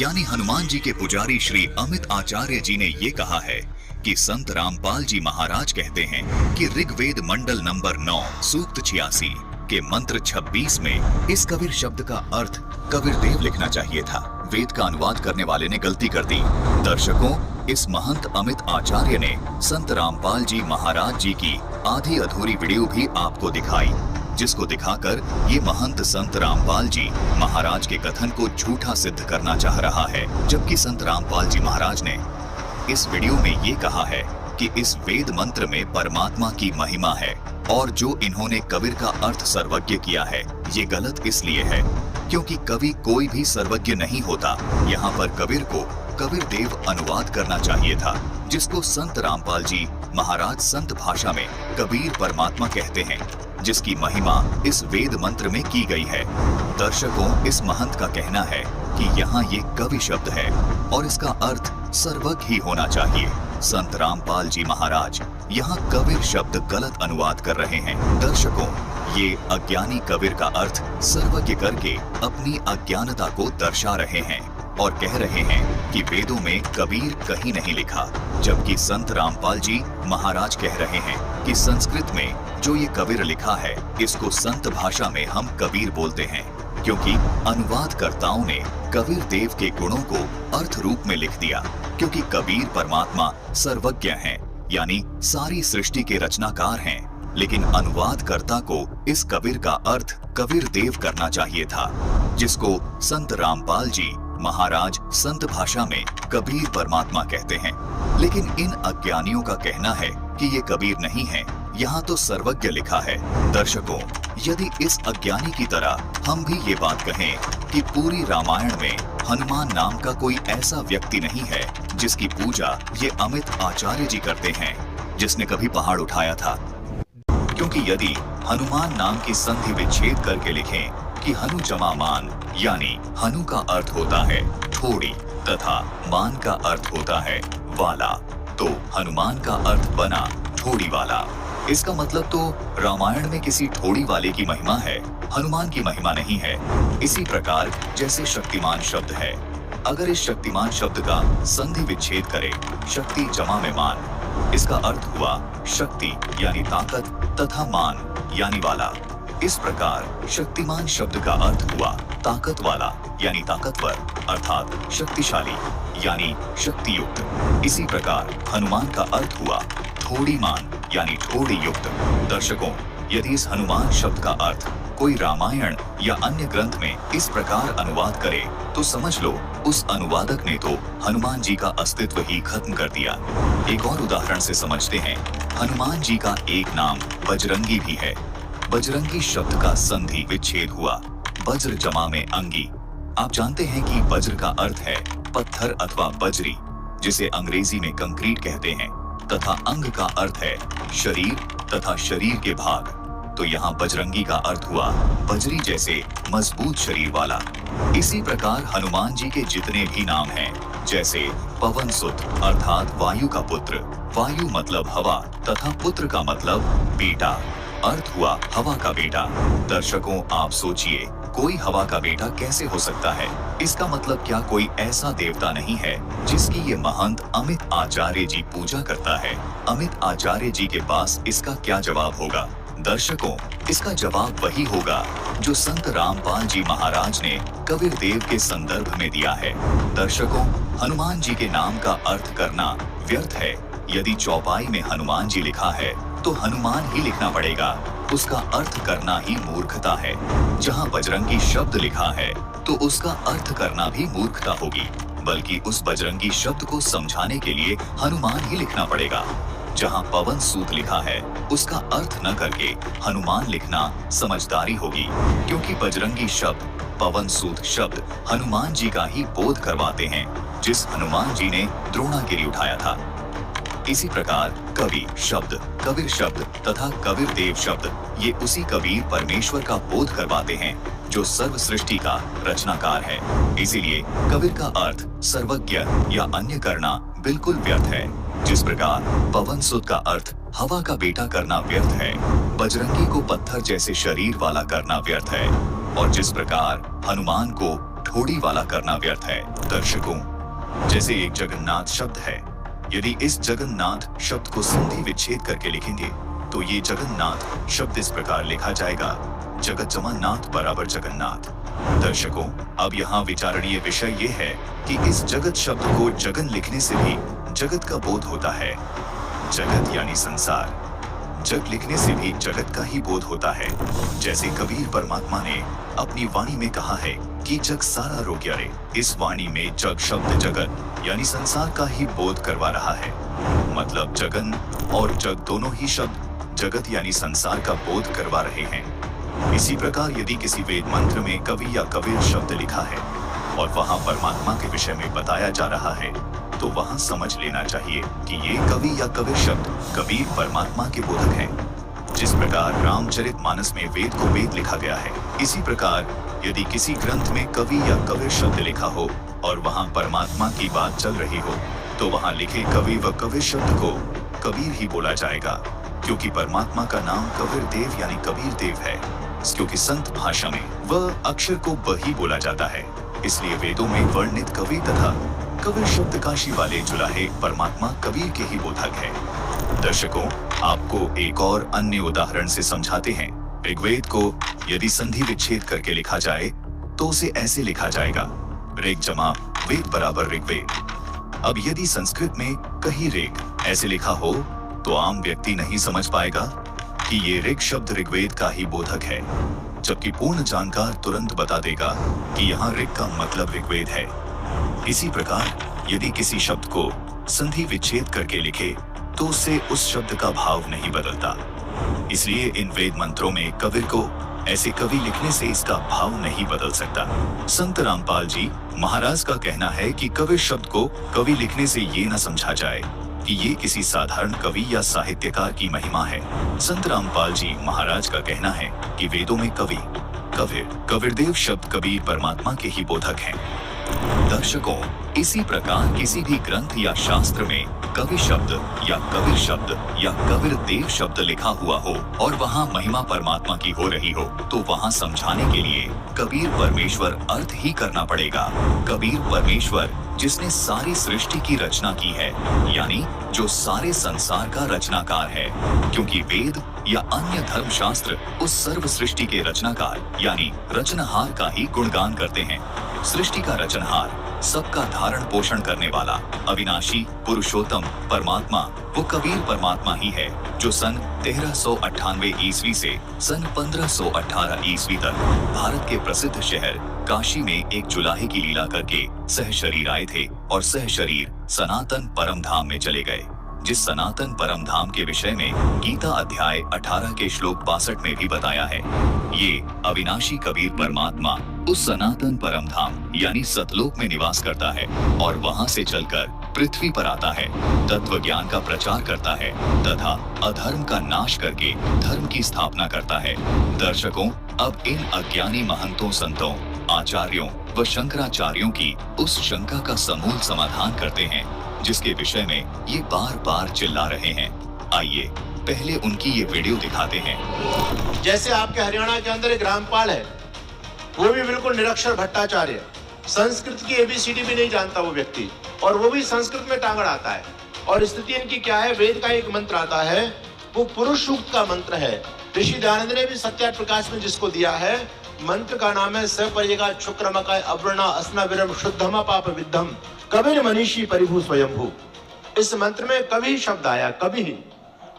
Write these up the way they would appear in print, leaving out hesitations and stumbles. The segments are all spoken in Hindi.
यानी हनुमान जी के पुजारी श्री अमित आचार्य जी ने ये कहा है कि संत रामपाल जी महाराज कहते हैं कि ऋग्वेद मंडल नंबर 9 सूक्त 86 के मंत्र 26 में इस कबीर शब्द का अर्थ कबीर देव लिखना चाहिए था। वेद का अनुवाद करने वाले ने गलती कर दी। दर्शकों, इस महंत अमित आचार्य ने संत रामपाल जी महाराज जी की आधी अधूरी वीडियो भी आपको दिखाई, जिसको दिखाकर ये महंत संत रामपाल जी महाराज के कथन को झूठा सिद्ध करना चाह रहा है। जबकि संत रामपाल जी महाराज ने इस वीडियो में ये कहा है कि इस वेद मंत्र में परमात्मा की महिमा है और जो इन्होंने कबीर का अर्थ सर्वज्ञ किया है ये गलत इसलिए है क्योंकि कवि कोई भी सर्वज्ञ नहीं होता। यहाँ पर कबीर को कबीर देव अनुवाद करना चाहिए था, जिसको संत रामपाल जी महाराज संत भाषा में कबीर परमात्मा कहते हैं, जिसकी महिमा इस वेद मंत्र में की गई है। दर्शकों, इस महंत का कहना है कि यहाँ ये कवि शब्द है और इसका अर्थ सर्वज्ञ ही होना चाहिए। संत रामपाल जी महाराज यहाँ कबीर शब्द गलत अनुवाद कर रहे हैं। दर्शकों, ये अज्ञानी कबीर का अर्थ सर्वज्ञ करके अपनी अज्ञानता को दर्शा रहे हैं और कह रहे हैं कि वेदों में कबीर कहीं नहीं लिखा, जबकि संत रामपाल जी महाराज कह रहे हैं कि संस्कृत में जो ये कबीर लिखा है इसको संत भाषा में हम कबीर बोलते हैं, क्योंकि अनुवादकर्ताओं ने कबीर देव के गुणों को अर्थ रूप में लिख दिया। क्योंकि कबीर परमात्मा सर्वज्ञ हैं, यानी सारी सृष्टि के रचनाकार हैं, लेकिन अनुवादकर्ता को इस कबीर का अर्थ कबीर देव करना चाहिए था, जिसको संत रामपाल जी महाराज संत भाषा में कबीर परमात्मा कहते हैं। लेकिन इन अज्ञानियों का कहना है कि ये कबीर नहीं है, यहाँ तो सर्वज्ञ लिखा है। दर्शकों, यदि इस अज्ञानी की तरह हम भी ये बात कहें कि पूरी रामायण में हनुमान नाम का कोई ऐसा व्यक्ति नहीं है जिसकी पूजा ये अमित आचार्य जी करते हैं, जिसने कभी पहाड़ उठाया था। क्योंकि यदि हनुमान नाम की संधि विच्छेद करके लिखें कि हनु जमा मान, यानी हनु का अर्थ होता है थोड़ी तथा मान का अर्थ होता है वाला, तो हनुमान का अर्थ बना थोड़ी वाला। इसका मतलब तो रामायण में किसी थोड़ी वाले की महिमा है, हनुमान की महिमा नहीं है। इसी प्रकार जैसे शक्तिमान शब्द है, अगर इस शक्तिमान शब्द का संधि विच्छेद करें शक्ति जमा में मान, इसका अर्थ हुआ शक्ति यानी ताकत तथा मान यानी वाला। इस प्रकार शक्तिमान शब्द का अर्थ हुआ ताकत वाला यानी ताकतवर, अर्थात शक्तिशाली यानी शक्ति युक्त। इसी प्रकार हनुमान का अर्थ हुआ थोड़ी मान यानी थोड़ी युक्त। दर्शकों, यदि इस हनुमान शब्द का अर्थ कोई रामायण या अन्य ग्रंथ में इस प्रकार अनुवाद करे तो समझ लो उस अनुवादक ने तो हनुमान जी का अस्तित्व ही खत्म कर दिया। एक और उदाहरण से समझते हैं। हनुमान जी का एक नाम बजरंगी भी है। बजरंगी शब्द का संधि विच्छेद हुआ वज्र जमा में अंगी। आप जानते हैं कि वज्र का अर्थ है पत्थर अथवा बजरी, जिसे अंग्रेजी में कंक्रीट कहते हैं, तथा अंग का अर्थ है शरीर तथा शरीर के भाग। तो यहाँ बजरंगी का अर्थ हुआ बजरी जैसे मजबूत शरीर वाला। इसी प्रकार हनुमान जी के जितने भी नाम हैं, जैसे पवन सुत अर्थात वायु का पुत्र, वायु मतलब हवा तथा पुत्र का मतलब बेटा, अर्थ हुआ हवा का बेटा। दर्शकों, आप सोचिए, कोई हवा का बेटा कैसे हो सकता है? इसका मतलब क्या कोई ऐसा देवता नहीं है जिसकी ये महंत अमित आचार्य जी पूजा करता है? अमित आचार्य जी के पास इसका क्या जवाब होगा? दर्शकों, इसका जवाब वही होगा जो संत रामपाल जी महाराज ने कबीर देव के संदर्भ में दिया है। दर्शकों, हनुमान जी के नाम का अर्थ करना व्यर्थ है। यदि चौपाई में हनुमान जी लिखा है तो हनुमान ही लिखना पड़ेगा, उसका अर्थ करना ही मूर्खता है। जहाँ बजरंगी शब्द लिखा है तो उसका अर्थ करना भी मूर्खता होगी, बल्कि उस बजरंगी शब्द को समझाने के लिए हनुमान ही लिखना पड़ेगा। जहाँ पवन सूत लिखा है उसका अर्थ न करके हनुमान लिखना समझदारी होगी, क्योंकि बजरंगी शब्द पवन सूत शब्द हनुमान जी का ही बोध करवाते हैं, जिस हनुमान जी ने द्रोणागिरी उठाया था। इसी प्रकार कवि शब्द, कबीर शब्द तथा कबीर देव शब्द ये उसी कबीर परमेश्वर का बोध करवाते हैं जो सर्व सृष्टि का रचनाकार है। इसीलिए कबीर का अर्थ सर्वज्ञ या अन्य करना बिल्कुल व्यर्थ है। जिस प्रकार पवन सुत का अर्थ हवा का बेटा करना व्यर्थ है, बजरंगी को पत्थर जैसे शरीर वाला करना व्यर्थ है, और जिस प्रकार हनुमान को ठोड़ी वाला करना व्यर्थ है। दर्शकों, जैसे एक जगन्नाथ शब्द है, यदि इस जगन्नाथ शब्द को संधि विच्छेद करके लिखेंगे तो ये जगन्नाथ शब्द इस प्रकार लिखा जाएगा, जगत जमा नाथ बराबर जगन्नाथ। दर्शकों, अब यहाँ विचारणीय विषय ये है कि इस जगत शब्द को जगन लिखने से भी जगत का बोध होता है। जगत यानी संसार, जग लिखने से भी जगत का ही बोध होता है। जैसे कबीर परमात्मा ने अपनी वाणी में कहा है कि जग सारा रोग्या रे। इस वाणी में जग शब्द जगत यानी संसार का ही बोध करवा रहा है। मतलब जगन और जग दोनों ही शब्द जगत यानी संसार का बोध करवा रहे हैं। इसी प्रकार यदि किसी वेद मंत्र में कवि या कबीर शब्द लिखा है और वहाँ परमात्मा के विषय में बताया जा रहा है, तो वहाँ समझ लेना चाहिए कि ये कवि या कबीर शब्द कबीर परमात्मा के बोधक हैं। जिस प्रकार रामचरितमानस में वेद को वेद लिखा गया है, इसी प्रकार यदि किसी ग्रंथ में कवि या कबीर शब्द लिखा हो और वहाँ परमात्मा की बात चल रही हो, तो वहाँ लिखे कवि व कबीर शब्द को कबीर ही बोला जाएगा, क्योंकि परमात्मा का नाम कबीर देव यानी कबीर देव है। क्योंकि संत भाषा में वह अक्षर को ब ही बोला जाता है, इसलिए वेदों में वर्णित कवि तथा कबीर शब्द काशी वाले जुलाहे परमात्मा कबीर के ही बोधक है। दर्शकों, आपको एक और अन्य उदाहरण से समझाते हैं। ऋग्वेद को यदि संधि विच्छेद करके लिखा जाए तो उसे ऐसे लिखा जाएगा, ऋग जमा वेद बराबर ऋग्वेद। अब यदि संस्कृत में कहीं ऋग ऐसे लिखा हो तो आम व्यक्ति नहीं समझ पाएगा कि ये ऋग शब्द ऋग्वेद का ही बोधक है, जबकि पूर्ण जानकार तुरंत बता देगा कि यहाँ ऋग का मतलब ऋग्वेद है। इसी प्रकार यदि किसी शब्द को संधि विच्छेद करके लिखे तो उससे उस शब्द का भाव नहीं बदलता। इसलिए इन वेद मंत्रों में कबीर को ऐसे कवि लिखने से इसका भाव नहीं बदल सकता। संत रामपाल जी महाराज का कहना है कि कबीर शब्द को कवि लिखने से ये न समझा जाए कि ये किसी साधारण कवि या साहित्यकार की महिमा है। संत रामपाल जी महाराज का कहना है कि वेदों में कवि, कबीर, कबीरदेव शब्द कबीर परमात्मा के ही बोधक हैं। दर्शकों, इसी प्रकार किसी भी ग्रंथ या शास्त्र में कवि शब्द या कबीर शब्द या कबीर देव शब्द लिखा हुआ हो और वहाँ महिमा परमात्मा की हो रही हो, तो वहाँ समझाने के लिए कबीर परमेश्वर अर्थ ही करना पड़ेगा। कबीर परमेश्वर जिसने सारी सृष्टि की रचना की है, यानी जो सारे संसार का रचनाकार है, क्योंकि वेद या अन्य धर्म शास्त्र उस सर्व सृष्टि के रचनाकार यानी रचनहार का ही गुणगान करते हैं। सृष्टि का रचनहार, सबका धारण पोषण करने वाला अविनाशी पुरुषोत्तम परमात्मा वो कबीर परमात्मा ही है, जो सन 1398 ईस्वी से सन 1518 ईस्वी तक भारत के प्रसिद्ध शहर काशी में एक जुलाहे की लीला करके सहशरीर आए थे और सहशरीर सनातन परम धाम में चले गए। जिस सनातन परम धाम के विषय में गीता अध्याय 18 के श्लोक 62 में भी बताया है। ये अविनाशी कबीर परमात्मा उस सनातन परम धाम यानी सतलोक में निवास करता है और वहाँ से चलकर पृथ्वी पर आता है, तत्व ज्ञान का प्रचार करता है तथा अधर्म का नाश करके धर्म की स्थापना करता है। दर्शकों, अब इन अज्ञानी महंतों, संतों, आचार्यों व शंकराचार्यों की उस शंका का समूल समाधान करते हैं जिसके विषय में ये बार बार चिल्ला रहे हैं। आइए पहले उनकी ये वीडियो दिखाते हैं। जैसे आपके हरियाणा के अंदर एक रामपाल है, वो भी बिल्कुल निरक्षर भट्टाचार्य, संस्कृत की एबीसीडी भी नहीं जानता वो व्यक्ति, और वो भी संस्कृत में टांगड़ आता है। और स्थिति इनकी क्या है, वेद का एक मंत्र आता है, वो पुरुष सूक्त का मंत्र है। ऋषि दयानंद ने भी सत्यार्थ प्रकाश में जिसको दिया है, मंत्र का नाम है सपरिगा शुक्रमकाय अवर्णा अस्ना विरम शुद्धमा पाप विद्धम कबीर मनीषी परिभू स्वयंभू। इस मंत्र में कभी शब्द आया, कभी ही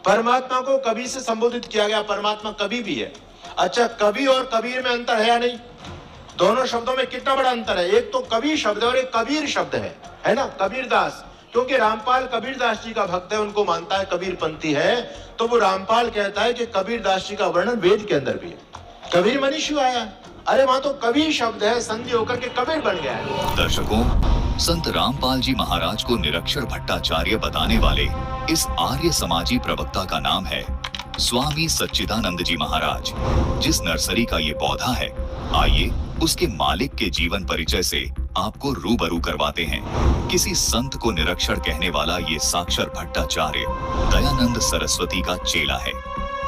परमात्मा को कभी से संबोधित किया गया, परमात्मा कभी भी है। अच्छा, कवि और कबीर में अंतर है या नहीं? दोनों शब्दों में कितना बड़ा अंतर है। एक तो कवि शब्द है और एक कबीर शब्द है ना, कबीर दास। क्योंकि रामपाल कबीर दास जी का भक्त है, उनको मानता है कबीर पंथी है, तो वो रामपाल कहता है कि कबीर दास जी का वर्णन वेद के अंदर भी है। कबीर मनीषी आया, अरे वहां तो कबीर शब्द है, संधि होकर के कबीर बन गया है। दर्शकों, संत रामपाल जी महाराज को निरक्षर भट्टाचार्य बताने वाले इस आर्य समाजी प्रवक्ता का नाम है स्वामी सच्चिदानंद जी महाराज। जिस नर्सरी का ये पौधा है, आइए उसके मालिक के जीवन परिचय से आपको रूबरू करवाते हैं। किसी संत को निरक्षर कहने वाला ये साक्षर भट्टाचार्य दयानंद सरस्वती का चेला है।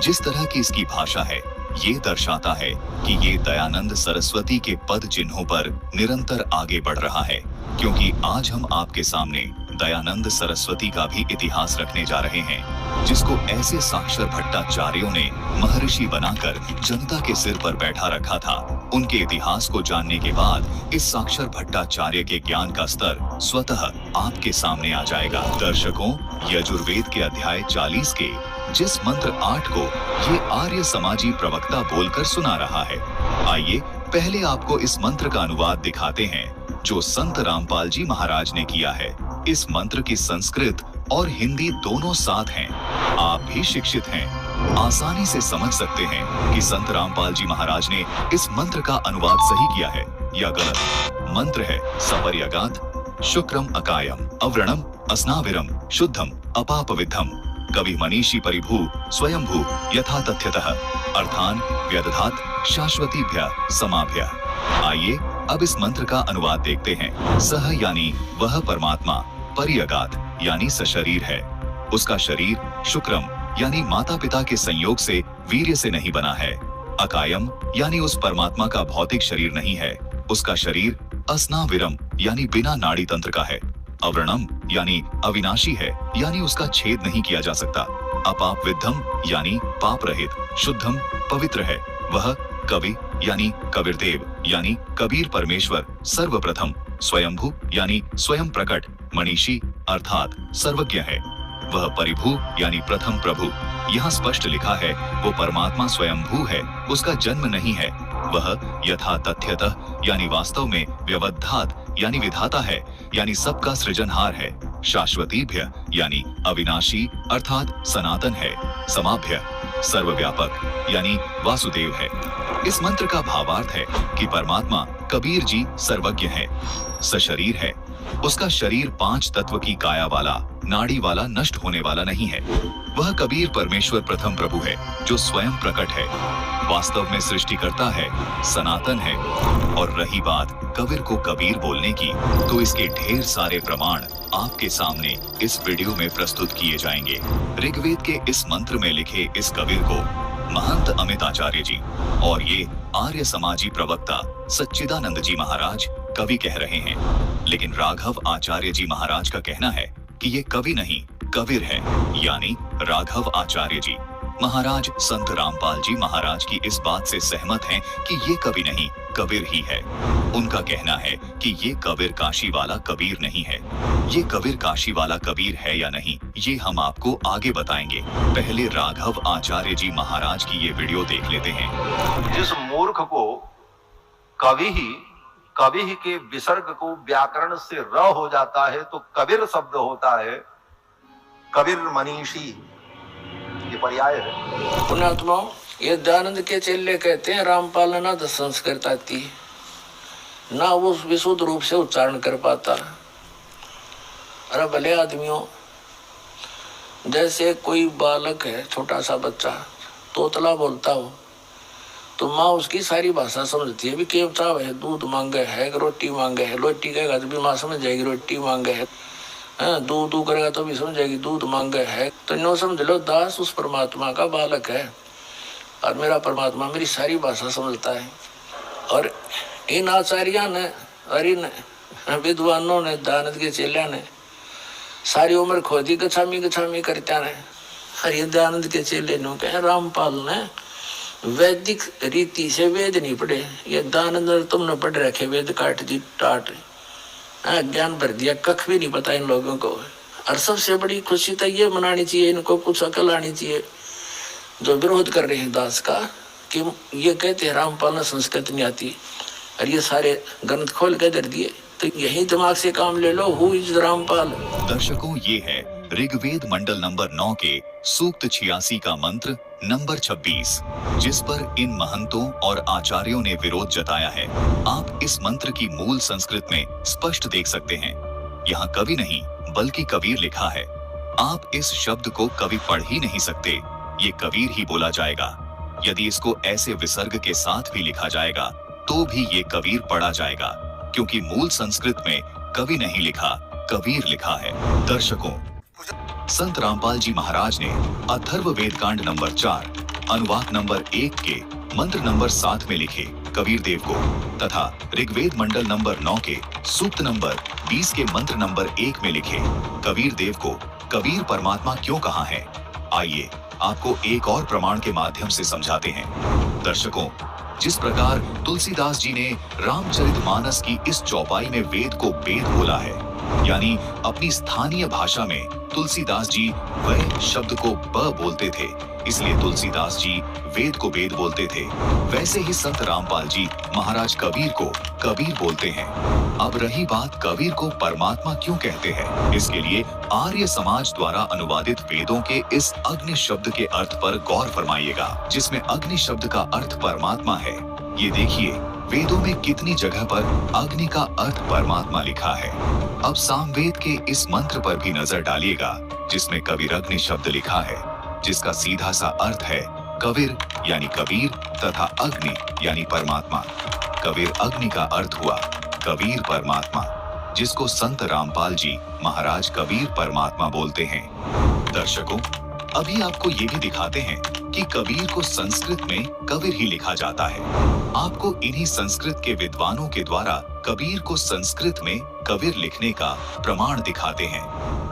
जिस तरह की इसकी भाषा है, ये दर्शाता है कि ये दयानंद सरस्वती के पद चिन्हों पर निरंतर आगे बढ़ रहा है, क्योंकि आज हम आपके सामने दयानंद सरस्वती का भी इतिहास रखने जा रहे हैं, जिसको ऐसे साक्षर भट्टाचार्यों ने महर्षि बनाकर जनता के सिर पर बैठा रखा था। उनके इतिहास को जानने के बाद इस साक्षर भट्टाचार्य के ज्ञान का स्तर स्वतः आपके सामने आ जाएगा। दर्शकों, यजुर्वेद के अध्याय 40 के जिस मंत्र 8 को ये आर्य समाजी प्रवक्ता बोलकर सुना रहा है, आइए पहले आपको इस मंत्र का अनुवाद दिखाते हैं जो संत रामपाल जी महाराज ने किया है। इस मंत्र की संस्कृत और हिंदी दोनों साथ हैं। आप भी शिक्षित हैं, आसानी से समझ सकते हैं कि संत रामपाल जी महाराज ने इस मंत्र का अनुवाद सही किया है या गलत। मंत्र है सपर्यगात शुक्रम अकायम अव्रणम अस्नाविरम शुद्धम अपापविद्धम कवि मनीषी परिभू स्वयंभू यथा तथ्यतः अर्थान व्यदधात शाश्वतीभ्य समाभ्य। आइए अब इस मंत्र का अनुवाद देखते हैं। सह यानी वह परमात्मा, पर्यगात यानी सशरीर है। उसका शरीर शुक्रम यानी माता पिता के संयोग से वीर्य से नहीं बना है। अकायम यानी उस परमात्मा का भौतिक शरीर नहीं है। उसका शरीर अस्नाविरम यानी बिना नाड़ी तंत्र का है। अव्रणम यानी अविनाशी है, यानी उसका छेद नहीं किया जा सकता। अपाप विद्धम यानी पाप रहित, शुद्धम पवित्र है। वह कवि यानी कबीरदेव यानी कबीर परमेश्वर सर्वप्रथम, स्वयंभू यानी स्वयं प्रकट, मनीषी अर्थात सर्वज्ञ है। वह परिभू यानी प्रथम प्रभु। यहाँ स्पष्ट लिखा है वो परमात्मा स्वयंभू है, उसका जन्म नहीं है। वह यथा तथ्यतः यानी वास्तव में व्यवधात यानी विधाता है, यानी सबका सृजनहार है। शाश्वतीभ्य यानी अविनाशी अर्थात सनातन है। समाभ्य सर्वव्यापक यानी वासुदेव है। इस मंत्र का भावार्थ है कि परमात्मा कबीर जी सर्वज्ञ है, सशरीर है। उसका शरीर 5 तत्व की काया वाला, नाड़ी वाला, नष्ट होने वाला नहीं है। वह कबीर परमेश्वर प्रथम प्रभु है जो स्वयं प्रकट है, वास्तव में सृष्टिकर्ता है, सनातन है। और रही बात कबीर को कबीर बोलने की, तो इसके ढेर सारे प्रमाण आपके सामने इस वीडियो में प्रस्तुत किए जाएंगे। ऋग्वेद के इस मंत्र में लिखे इस कबीर को महंत अमित आचार्य जी और ये आर्य समाजी प्रवक्ता सच्चिदानंद जी महाराज कवि कह रहे हैं, लेकिन राघव आचार्य जी महाराज का कहना है कि ये कवि नहीं कबीर है, यानी राघव आचार्य जी महाराज संत रामपाल जी महाराज की इस बात से सहमत हैं कि ये कवि नहीं कबीर ही है। उनका कहना है कि ये कबीर काशी वाला कबीर नहीं है। ये कबीर काशी वाला कबीर है या नहीं, ये हम आपको आगे बताएंगे। पहले राघव आचार्य जी महाराज की ये वीडियो देख लेते हैं। जिस मूर्ख को कवि ही के विसर्ग को व्याकरण से र हो जाता है तो कबीर शब्द होता है। कबीर मनीषी ये पर्याय है। पुण्यात्मा, ये दयानंद के चेले कहते हैं रामपाल ना तो संस्कृत आती ना वो विशुद्ध रूप से उच्चारण कर पाता। अरे भले आदमियों, जैसे कोई बालक है, छोटा सा बच्चा तोतला बोलता हो तो माँ उसकी सारी भाषा समझती है। भी केवता है, दूध मांगे है, रोटी मांगे है। रोटी कहेगा तो भी माँ समझ जाएगी रोटी मांगे है। दूध दू करेगा तो भी समझ जाएगी दूध मांगे है। तो नो समझ लो दास उस परमात्मा का बालक है और मेरा परमात्मा मेरी सारी भाषा समझता है। और इन आचार्यों ने और इन विद्वानों ने, दयानंद के चेलिया ने सारी उम्र खोदी गछामी गछामी करता ने। और ये दयानंद के चेले नो कहे रामपाल ने वैदिक रीति से वेद नहीं पढ़े, ये दयानंद तुमने पढ़ रखे वेद काट दी टाट, ज्ञान भर दिया, कख भी नहीं पता इन लोगों को। और सबसे बड़ी खुशी तो ये मनानी चाहिए, इनको कुछ अकल आनी चाहिए जो विरोध कर रहे हैं दास का, कि ये कहते हैं रामपाल ने संस्कृत नहीं आती और ये सारे ग्रंथ खोल के दे दिए। तो यही दिमाग से काम ले लो, हु इज रामपाल। दर्शकों, ये है ऋग्वेद मंडल नंबर 9 के सूक्त 86 का मंत्र नंबर 26, जिस पर इन महंतों और आचार्यों ने विरोध जताया है। आप इस मंत्र की मूल संस्कृत में स्पष्ट देख सकते हैं। यहाँ कवि नहीं बल्कि कबीर लिखा है। आप इस शब्द को कवि पढ़ ही नहीं सकते, ये कबीर ही बोला जाएगा। यदि इसको ऐसे विसर्ग के साथ भी लिखा जाएगा तो भी ये कबीर पढ़ा जाएगा, क्योंकि मूल संस्कृत में कवि नहीं लिखा, कबीर लिखा है। दर्शकों, संत रामपाल जी महाराज ने अथर्व वेद कांड नंबर 4 अनुवाक नंबर 1 के मंत्र नंबर 7 में लिखे कबीर देव को तथा ऋग्वेद मंडल नंबर 9 के सूक्त नंबर 20 के मंत्र नंबर 1 में लिखे कबीर देव को कबीर परमात्मा क्यों कहा है, आइए आपको एक और प्रमाण के माध्यम से समझाते हैं। दर्शकों, जिस प्रकार तुलसीदास जी ने रामचरितमानस की इस चौपाई में वेद को वेद बोला है, यानी अपनी स्थानीय भाषा में तुलसीदास जी वह शब्द को ब बोलते थे, इसलिए तुलसीदास जी वेद को वेद बोलते थे, वैसे ही संत रामपाल जी महाराज कबीर को कबीर बोलते हैं। अब रही बात कबीर को परमात्मा क्यों कहते हैं, इसके लिए आर्य समाज द्वारा अनुवादित वेदों के इस अग्नि शब्द के अर्थ पर गौर फरमाइएगा, जिसमें अग्नि शब्द का अर्थ परमात्मा है। ये देखिए वेदों में कितनी जगह पर अग्नि का अर्थ परमात्मा लिखा है। अब सामवेद के इस मंत्र पर भी नजर डालिएगा, जिसमें कबीर अग्नि शब्द लिखा है, जिसका सीधा सा अर्थ है कबीर यानी कबीर तथा अग्नि यानी परमात्मा। कबीर अग्नि का अर्थ हुआ कबीर परमात्मा, जिसको संत रामपाल जी महाराज कबीर परमात्मा बोलते हैं। दर्शकों, अभी आपको ये भी दिखाते हैं कि कबीर को संस्कृत में कबीर ही लिखा जाता है। आपको इन्हीं संस्कृत के विद्वानों के द्वारा कबीर को संस्कृत में कबीर लिखने का प्रमाण दिखाते हैं।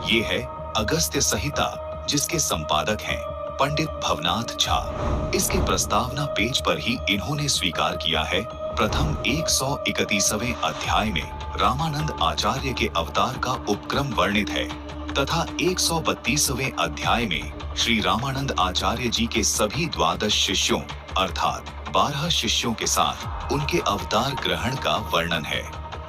ये है अगस्त्य संहिता, जिसके संपादक हैं पंडित भवनाथ झा। इसके प्रस्तावना पेज पर ही इन्होंने स्वीकार किया है प्रथम 131वें अध्याय में रामानंद आचार्य के अवतार का उपक्रम वर्णित है तथा 132वें अध्याय में श्री रामानंद आचार्य जी के सभी 12 शिष्यों अर्थात 12 शिष्यों के साथ उनके अवतार ग्रहण का वर्णन है।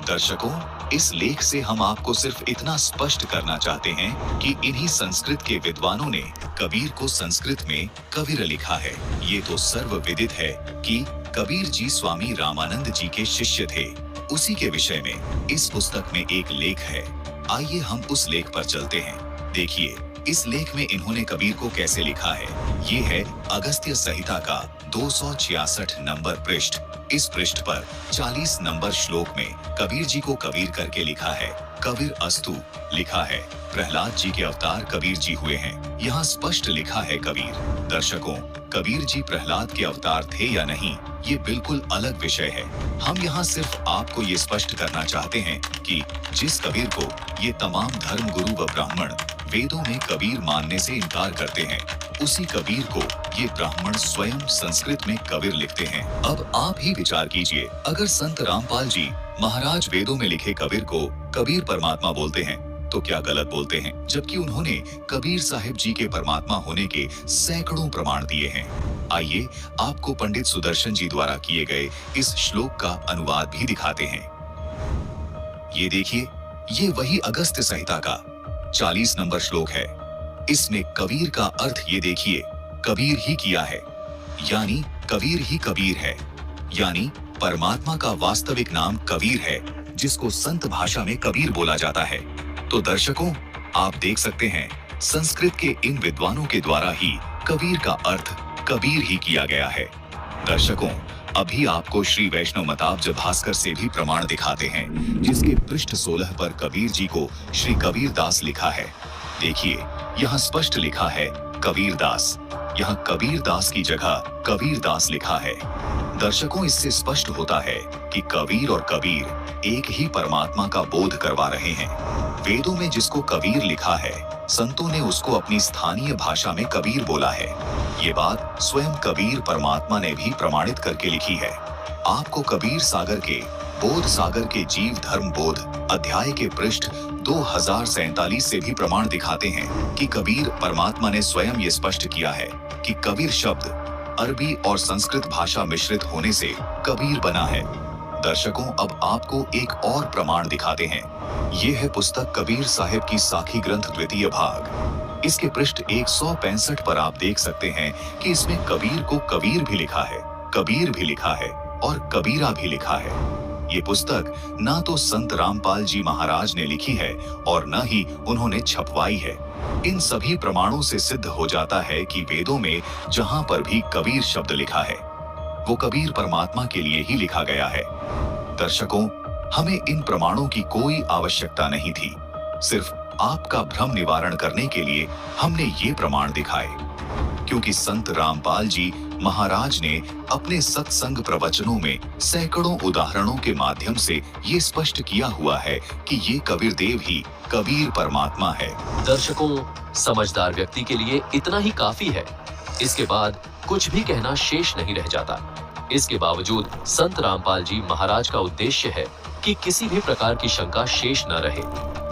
दर्शकों, इस लेख से हम आपको सिर्फ इतना स्पष्ट करना चाहते हैं कि इन्हीं संस्कृत के विद्वानों ने कबीर को संस्कृत में कबीर लिखा है। ये तो सर्वविदित है कि कबीर जी स्वामी रामानंद जी के शिष्य थे। उसी के विषय में इस पुस्तक में एक लेख है। आइए हम उस लेख पर चलते हैं। देखिए इस लेख में इन्होंने कबीर को कैसे लिखा है। ये है अगस्त्य संहिता का 266 नंबर पृष्ठ। इस पृष्ठ पर 40 नंबर श्लोक में कबीर जी को कबीर करके लिखा है कबीर अस्तु लिखा है। प्रहलाद जी के अवतार कबीर जी हुए हैं, यहाँ स्पष्ट लिखा है कबीर। दर्शकों, कबीर जी प्रहलाद के अवतार थे या नहीं, ये बिल्कुल अलग विषय है। हम यहाँ सिर्फ आपको ये स्पष्ट करना चाहते हैं कि जिस कबीर को ये तमाम धर्म गुरु व ब्राह्मण वेदों में कबीर मानने से इनकार करते हैं, उसी कबीर को ये ब्राह्मण स्वयं संस्कृत में कबीर लिखते हैं। अब आप ही विचार कीजिए, अगर संत रामपाल जी महाराज वेदों में लिखे कबीर को कबीर परमात्मा बोलते हैं तो क्या गलत बोलते हैं, जबकि उन्होंने कबीर साहिब जी के परमात्मा होने के सैकड़ों प्रमाण दिए हैं। आइए आपको पंडित सुदर्शन जी द्वारा किए गए इस श्लोक का अनुवाद भी दिखाते हैं। ये देखिए, ये वही अगस्त्य संहिता का 40 नंबर श्लोक है। इसमें कबीर का अर्थ ये देखिए, कबीर ही किया है, यानी कबीर ही कबीर है, यानी परमात्मा का वास्तविक नाम कबीर है, जिसको संत भाषा में कबीर बोला जाता है। तो दर्शकों, आप देख सकते हैं संस्कृत के इन विद्वानों के द्वारा ही कबीर का अर्थ कबीर ही किया गया है। दर्शकों, अभी आपको श्री वैष्णव मताब्ज भास्कर से भी प्रमाण दिखाते हैं, जिसके पृष्ठ 16 पर कबीर जी को श्री कबीर दास लिखा है। देखिए, यहाँ स्पष्ट लिखा है कबीर दास, यहाँ कबीर दास की जगह कबीर दास लिखा है। दर्शकों, इससे स्पष्ट होता है कि कबीर और कबीर एक ही परमात्मा का बोध करवा रहे हैं। वेदों में जिसको कबीर लिखा है, संतों ने उसको अपनी स्थानीय भाषा में कबीर बोला है। ये बात स्वयं कबीर परमात्मा ने भी प्रमाणित करके लिखी है। आपको कबीर सागर के बोध सागर के जीव धर्म बोध अध्याय के पृष्ठ 2047 से भी प्रमाण दिखाते हैं कि कबीर परमात्मा ने स्वयं ये स्पष्ट किया है कि कबीर शब्द अरबी और संस्कृत भाषा मिश्रित होने से कबीर बना है। दर्शकों, अब आपको एक और प्रमाण दिखाते हैं। ये है पुस्तक कबीर साहिब की साखी ग्रंथ द्वितीय भाग। इसके पृष्ठ 165 पर आप देख सकते हैं कि इसमें कबीर को कबीर भी लिखा है, कबीर भी लिखा है और कबीरा भी लिखा है। ये पुस्तक ना तो संत रामपाल जी महाराज ने लिखी है और न ही उन्होंने छपवाई है। इन सभी प्रमाणों से सिद्ध हो जाता है कि वेदों में जहां पर भी कबीर शब्द लिखा है, वो कबीर परमात्मा के लिए ही लिखा गया है। दर्शकों, हमें इन प्रमाणों की कोई आवश्यकता नहीं थी। सिर्फ आपका भ्रम निवारण करने के लिए हमने ये प्रमाण दिखाए, क्योंकि संत रामपाल जी महाराज ने अपने सत्संग प्रवचनों में सैकड़ों उदाहरणों के माध्यम से ये स्पष्ट किया हुआ है कि ये कबीर देव ही कबीर परमात्मा है। दर्शकों, समझदार व्यक्ति के लिए इतना ही काफी है। इसके बाद कुछ भी कहना शेष नहीं रह जाता। इसके बावजूद संत रामपाल जी महाराज का उद्देश्य है कि किसी भी प्रकार की शंका शेष न रहे।